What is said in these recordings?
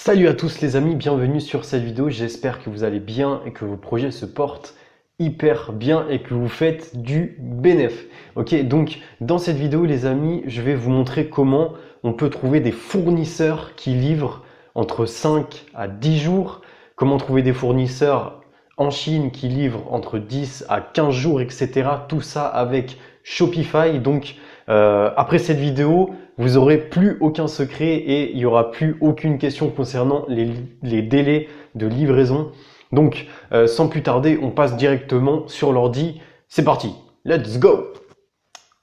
Salut à tous les amis, bienvenue sur cette vidéo. J'espère que vous allez bien et que vos projets se portent hyper bien et que vous faites du bénéf. Ok, donc dans cette vidéo les amis, je vais vous montrer comment on peut trouver des fournisseurs qui livrent entre 5 à 10 jours, comment trouver des fournisseurs en Chine qui livrent entre 10 à 15 jours, etc. Tout ça avec Shopify. Donc après cette vidéo, vous n'aurez plus aucun secret et il n'y aura plus aucune question concernant les délais de livraison. Donc, sans plus tarder, on passe directement sur l'ordi. C'est parti, let's go!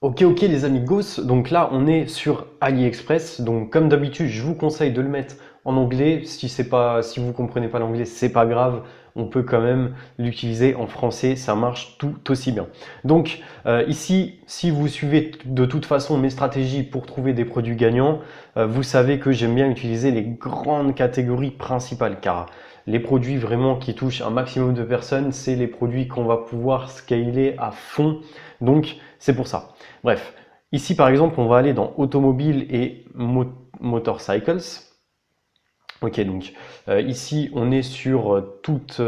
Ok les amigos, donc là on est sur AliExpress. Donc comme d'habitude, je vous conseille de le mettre en anglais. Si vous comprenez pas l'anglais, c'est pas grave. On peut quand même l'utiliser en français, ça marche tout aussi bien. Donc ici, si vous suivez de toute façon mes stratégies pour trouver des produits gagnants, vous savez que j'aime bien utiliser les grandes catégories principales car les produits vraiment qui touchent un maximum de personnes, c'est les produits qu'on va pouvoir scaler à fond. Donc c'est pour ça. Bref, ici par exemple, on va aller dans automobile et motorcycles. Ok, donc ici on est sur toute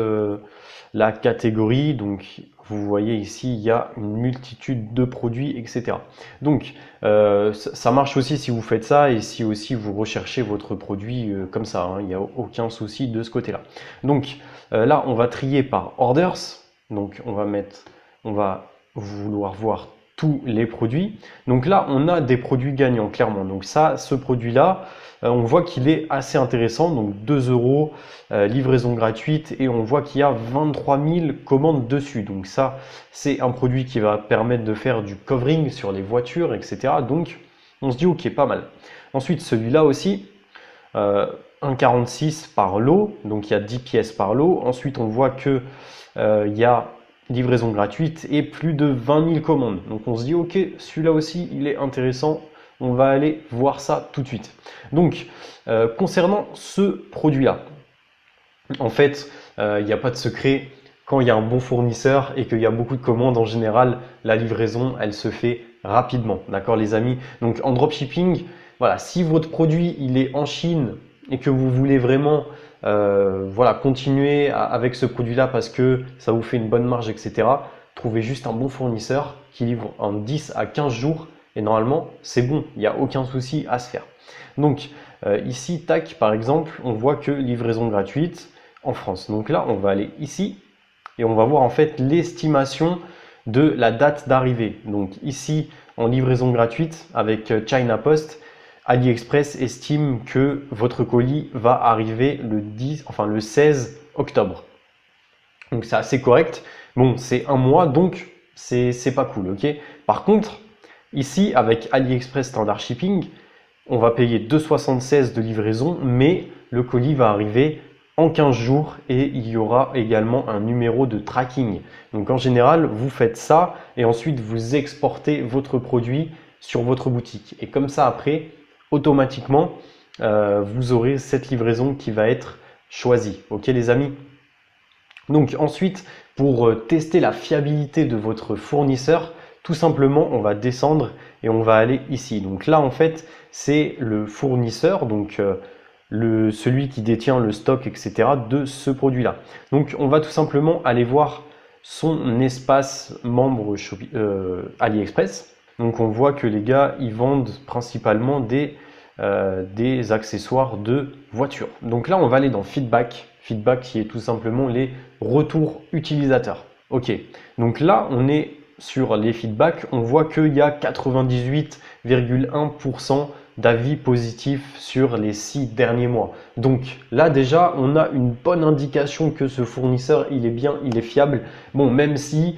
la catégorie. Donc vous voyez ici, il y a une multitude de produits, etc. Donc ça marche aussi si vous faites ça et si aussi vous recherchez votre produit comme ça, hein, il n'y a aucun souci de ce côté-là. Donc là, on va trier par orders. Donc on va vouloir voir tous les produits. Donc là, on a des produits gagnants, clairement. Donc ça, ce produit-là, on voit qu'il est assez intéressant. Donc 2 euros, livraison gratuite, et on voit qu'il y a 23 000 commandes dessus. Donc ça, c'est un produit qui va permettre de faire du covering sur les voitures, etc. Donc on se dit, ok, pas mal. Ensuite, celui-là aussi, 1,46 par lot. Donc il y a 10 pièces par lot. Ensuite, on voit que il y a livraison gratuite et plus de 20 000 commandes. Donc on se dit ok, celui-là aussi il est intéressant, on va aller voir ça tout de suite. Donc concernant ce produit-là, en fait il n'y a pas de secret. Quand il y a un bon fournisseur et qu'il y a beaucoup de commandes, en général la livraison elle se fait rapidement, d'accord les amis. Donc en dropshipping, voilà, si votre produit il est en Chine et que vous voulez vraiment voilà, continuez avec ce produit-là parce que ça vous fait une bonne marge, etc. Trouvez juste un bon fournisseur qui livre en 10 à 15 jours et normalement, c'est bon, il n'y a aucun souci à se faire. Donc ici, tac, par exemple, on voit que livraison gratuite en France. Donc là, on va aller ici et on va voir en fait l'estimation de la date d'arrivée. Donc ici, en livraison gratuite avec China Post, AliExpress estime que votre colis va arriver le 16 octobre. Donc c'est assez correct. Bon, c'est un mois, donc c'est pas cool, ok. Par contre, ici avec AliExpress Standard Shipping, on va payer 2,76 de livraison, mais le colis va arriver en 15 jours et il y aura également un numéro de tracking. Donc en général, vous faites ça et ensuite vous exportez votre produit sur votre boutique. Et comme ça après, automatiquement, vous aurez cette livraison qui va être choisie. Ok les amis? Donc ensuite, pour tester la fiabilité de votre fournisseur, tout simplement, on va descendre et on va aller ici. Donc là, en fait, c'est le fournisseur, donc celui qui détient le stock, etc. de ce produit-là. Donc on va tout simplement aller voir son espace membre AliExpress. Donc on voit que les gars, ils vendent principalement des accessoires de voiture. Donc là, on va aller dans feedback. Feedback qui est tout simplement les retours utilisateurs. Ok, donc là, on est sur les feedbacks. On voit qu'il y a 98,1% d'avis positifs sur les 6 derniers mois. Donc là déjà, on a une bonne indication que ce fournisseur, il est bien, il est fiable. Bon, même si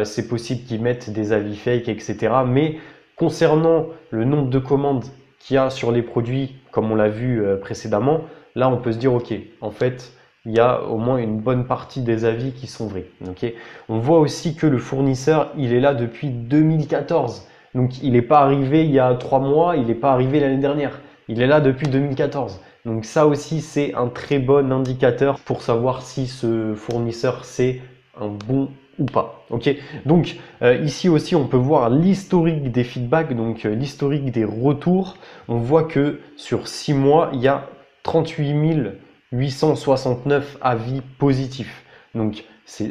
c'est possible qu'ils mettent des avis fake, etc. Mais concernant le nombre de commandes qu'il y a sur les produits, comme on l'a vu précédemment, là on peut se dire ok, en fait il y a au moins une bonne partie des avis qui sont vrais. Okay, on voit aussi que le fournisseur il est là depuis 2014, donc il n'est pas arrivé il y a 3 mois, il n'est pas arrivé l'année dernière, il est là depuis 2014. Donc ça aussi c'est un très bon indicateur pour savoir si ce fournisseur c'est un bon ou pas. Ok, donc ici aussi on peut voir l'historique des feedbacks, donc l'historique des retours. On voit que sur 6 mois il y a 38 869 avis positifs. Donc,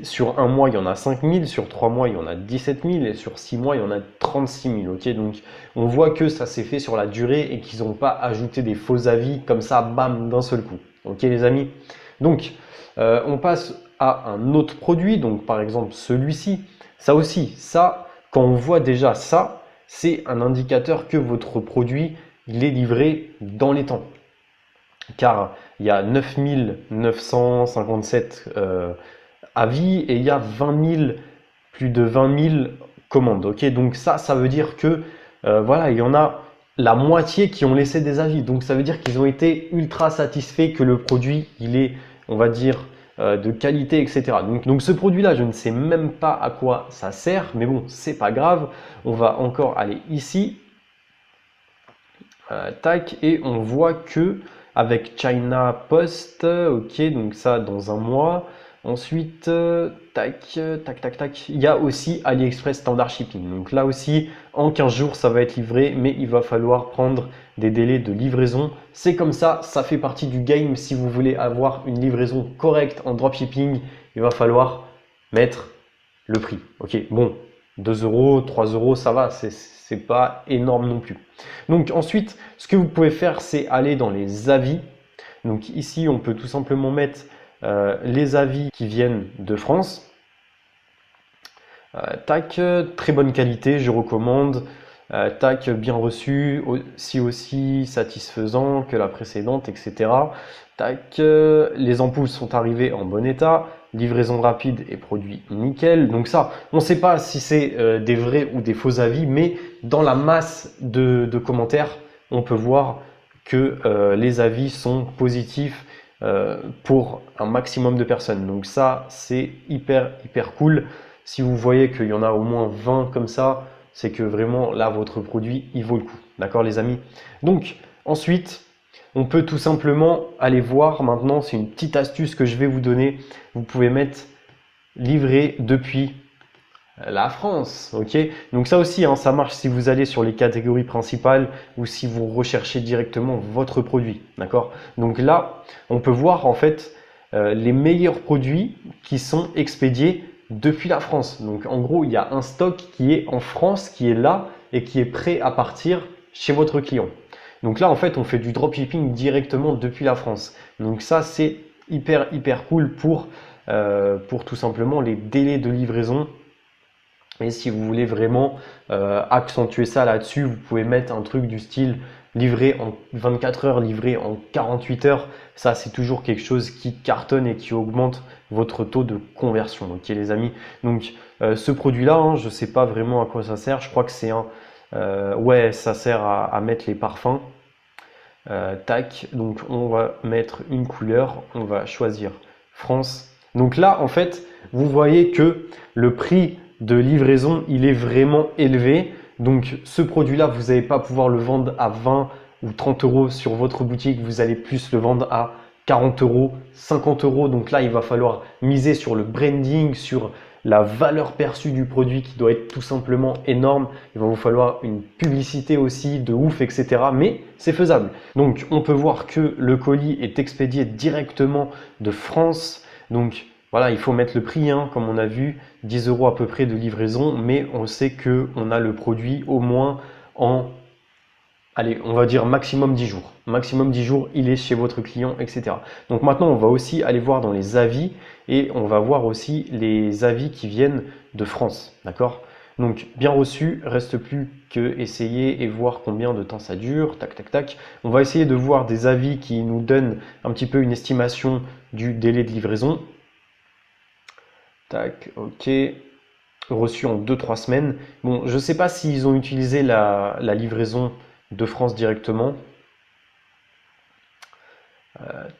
sur un mois, il y en a 5 000, sur 3 mois, il y en a 17 000 et sur 6 mois, il y en a 36 000. Okay, donc, on voit que ça s'est fait sur la durée et qu'ils n'ont pas ajouté des faux avis comme ça, bam, d'un seul coup. Ok, les amis? Donc, on passe à un autre produit. Donc, par exemple, celui-ci. Ça aussi, ça, quand on voit déjà ça, c'est un indicateur que votre produit, il est livré dans les temps. Car il y a 9 957 avis et il y a plus de 20 000 commandes. Ok, donc ça veut dire que voilà, il y en a la moitié qui ont laissé des avis. Donc ça veut dire qu'ils ont été ultra satisfaits que le produit, il est, on va dire, de qualité, etc. Donc ce produit-là, je ne sais même pas à quoi ça sert, mais bon, c'est pas grave. On va encore aller ici, tac, et on voit que avec China Post, ok, donc ça dans un mois. Ensuite, tac, tac, tac, tac, il y a aussi AliExpress Standard Shipping. Donc là aussi, en 15 jours, ça va être livré, mais il va falloir prendre des délais de livraison. C'est comme ça fait partie du game. Si vous voulez avoir une livraison correcte en dropshipping, il va falloir mettre le prix. Ok, bon, 2 euros, 3 euros, ça va, c'est pas énorme non plus. Donc ensuite, ce que vous pouvez faire, c'est aller dans les avis. Donc ici, on peut tout simplement mettre les avis qui viennent de France. Tac, très bonne qualité, je recommande. Tac, bien reçu, aussi satisfaisant que la précédente, etc. Tac, les ampoules sont arrivées en bon état. Livraison rapide et produit nickel. Donc ça, on ne sait pas si c'est des vrais ou des faux avis, mais dans la masse de commentaires, on peut voir que les avis sont positifs pour un maximum de personnes. Donc ça, c'est hyper cool. Si vous voyez qu'il y en a au moins 20 comme ça, c'est que vraiment là, votre produit, il vaut le coup. D'accord, les amis? Donc ensuite, on peut tout simplement aller voir maintenant, c'est une petite astuce que je vais vous donner. Vous pouvez mettre livré depuis la France, ok? Donc ça aussi, hein, ça marche si vous allez sur les catégories principales ou si vous recherchez directement votre produit, d'accord? Donc là, on peut voir en fait les meilleurs produits qui sont expédiés depuis la France. Donc en gros, il y a un stock qui est en France, qui est là et qui est prêt à partir chez votre client. Donc là, en fait, on fait du dropshipping directement depuis la France. Donc ça, c'est hyper cool pour tout simplement les délais de livraison. Et si vous voulez vraiment accentuer ça là-dessus, vous pouvez mettre un truc du style livré en 24 heures, livré en 48 heures. Ça, c'est toujours quelque chose qui cartonne et qui augmente votre taux de conversion. Ok, les amis. Donc, ce produit-là, hein, je ne sais pas vraiment à quoi ça sert. Je crois que c'est un... ouais, ça sert à mettre les parfums. Tac, donc on va mettre une couleur. On va choisir France. Donc là, en fait, vous voyez que le prix de livraison, il est vraiment élevé. Donc ce produit-là, vous n'allez pas pouvoir le vendre à 20 ou 30 euros sur votre boutique. Vous allez plus le vendre à 40 euros, 50 euros. Donc là, il va falloir miser sur le branding, sur la valeur perçue du produit qui doit être tout simplement énorme. Il va vous falloir une publicité aussi de ouf, etc. Mais c'est faisable. Donc on peut voir que le colis est expédié directement de France. Donc voilà, il faut mettre le prix, hein, comme on a vu, 10 euros à peu près de livraison, mais on sait qu'on a le produit au moins en, allez, on va dire maximum 10 jours. Maximum 10 jours, il est chez votre client, etc. Donc maintenant, on va aussi aller voir dans les avis et on va voir aussi les avis qui viennent de France, d'accord? Donc bien reçu, reste plus que essayer et voir combien de temps ça dure, tac tac tac. On va essayer de voir des avis qui nous donnent un petit peu une estimation du délai de livraison. Tac, ok. Reçu en 2-3 semaines. Bon, je ne sais pas s'ils ont utilisé la livraison de France directement.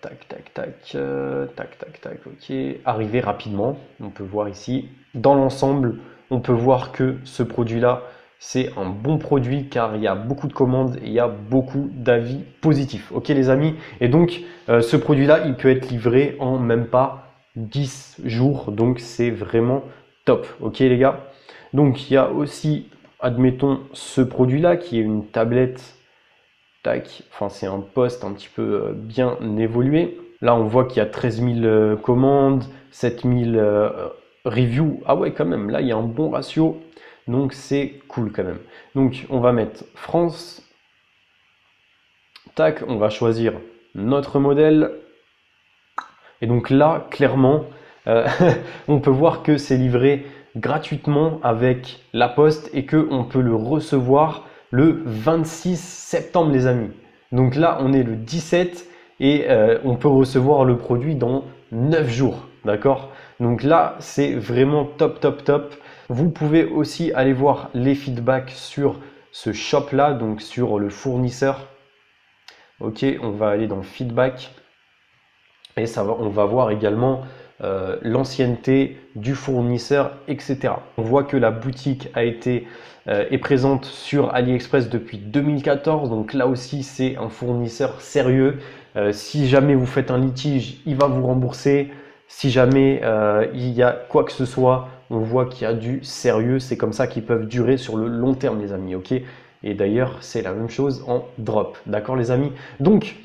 Tac, tac, tac, tac, tac, tac, ok. Arrivé rapidement, on peut voir ici. Dans l'ensemble, on peut voir que ce produit-là, c'est un bon produit car il y a beaucoup de commandes et il y a beaucoup d'avis positifs. Ok les amis? Et donc, ce produit-là, il peut être livré en même pas 10 jours. Donc, c'est vraiment top. Ok les gars? Donc, il y a aussi, admettons, ce produit-là qui est une tablette Tac, enfin c'est un post un petit peu bien évolué. Là on voit qu'il y a 13 000 commandes, 7 000 reviews. Ah ouais quand même, là il y a un bon ratio. Donc c'est cool quand même. Donc on va mettre France. Tac, on va choisir notre modèle. Et donc là, clairement, on peut voir que c'est livré gratuitement avec la poste et qu'on peut le recevoir le 26 septembre, les amis. Donc là, on est le 17 et on peut recevoir le produit dans 9 jours. D'accord? Donc là, c'est vraiment top, top, top. Vous pouvez aussi aller voir les feedbacks sur ce shop-là, donc sur le fournisseur. Ok, on va aller dans feedback. Et on va voir également l'ancienneté du fournisseur, etc. On voit que la boutique est présente sur AliExpress depuis 2014. Donc là aussi, c'est un fournisseur sérieux. Si jamais vous faites un litige, il va vous rembourser. Si jamais il y a quoi que ce soit, on voit qu'il y a du sérieux. C'est comme ça qu'ils peuvent durer sur le long terme, les amis. Ok. Et d'ailleurs, c'est la même chose en drop. D'accord, les amis? Donc,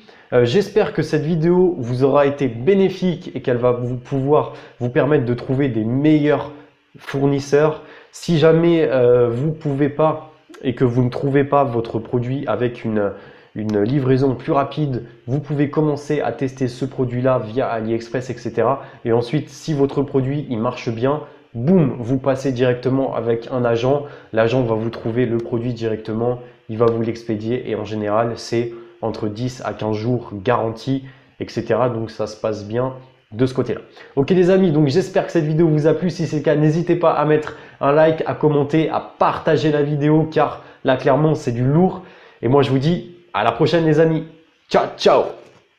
j'espère que cette vidéo vous aura été bénéfique et qu'elle va pouvoir vous permettre de trouver des meilleurs fournisseurs. Si jamais vous ne pouvez pas et que vous ne trouvez pas votre produit avec une livraison plus rapide, vous pouvez commencer à tester ce produit-là via AliExpress, etc. Et ensuite, si votre produit il marche bien, boum, vous passez directement avec un agent. L'agent va vous trouver le produit directement, il va vous l'expédier et en général, c'est entre 10 à 15 jours garantis, etc. Donc ça se passe bien de ce côté-là. Ok les amis, donc j'espère que cette vidéo vous a plu. Si c'est le cas, n'hésitez pas à mettre un like, à commenter, à partager la vidéo car là clairement c'est du lourd. Et moi je vous dis à la prochaine les amis. Ciao, ciao!